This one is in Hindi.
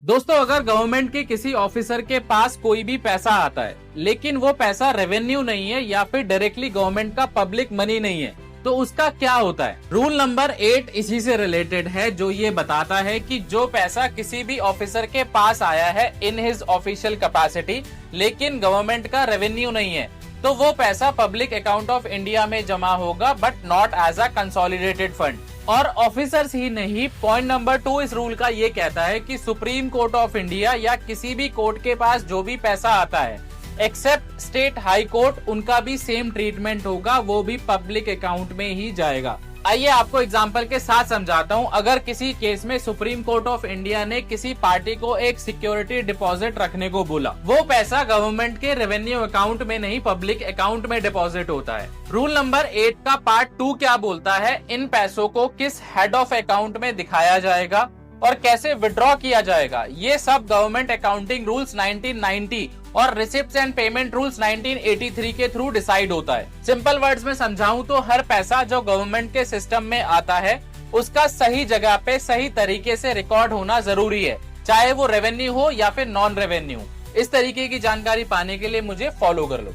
दोस्तों, अगर गवर्नमेंट के किसी ऑफिसर के पास कोई भी पैसा आता है लेकिन वो पैसा रेवेन्यू नहीं है या फिर डायरेक्टली गवर्नमेंट का पब्लिक मनी नहीं है, तो उसका क्या होता है। रूल नंबर 8 इसी से रिलेटेड है, जो ये बताता है कि जो पैसा किसी भी ऑफिसर के पास आया है इन हिज ऑफिशियल कैपेसिटी लेकिन गवर्नमेंट का रेवेन्यू नहीं है, तो वो पैसा पब्लिक अकाउंट ऑफ इंडिया में जमा होगा but not as a consolidated fund. और ऑफिसर्स ही नहीं, पॉइंट नंबर 2 इस रूल का ये कहता है कि सुप्रीम कोर्ट ऑफ इंडिया या किसी भी कोर्ट के पास जो भी पैसा आता है एक्सेप्ट स्टेट हाई कोर्ट, उनका भी सेम ट्रीटमेंट होगा, वो भी पब्लिक अकाउंट में ही जाएगा। आइए आपको एग्जांपल के साथ समझाता हूं। अगर किसी केस में सुप्रीम कोर्ट ऑफ इंडिया ने किसी पार्टी को एक सिक्योरिटी डिपॉजिट रखने को बोला, वो पैसा गवर्नमेंट के रेवेन्यू अकाउंट में नहीं पब्लिक अकाउंट में डिपॉजिट होता है। रूल नंबर 8 का पार्ट 2 क्या बोलता है, इन पैसों को किस हेड ऑफ अकाउंट में दिखाया जाएगा और कैसे विड्रॉ किया जाएगा, ये सब गवर्नमेंट अकाउंटिंग रूल्स 1990 और रिसिप्ट्स एंड पेमेंट रूल्स 1983 के थ्रू डिसाइड होता है। सिंपल वर्ड्स में समझाऊं तो हर पैसा जो गवर्नमेंट के सिस्टम में आता है उसका सही जगह पे सही तरीके से रिकॉर्ड होना जरूरी है, चाहे वो रेवेन्यू हो या फिर नॉन रेवेन्यू। इस तरीके की जानकारी पाने के लिए मुझे फॉलो कर लो।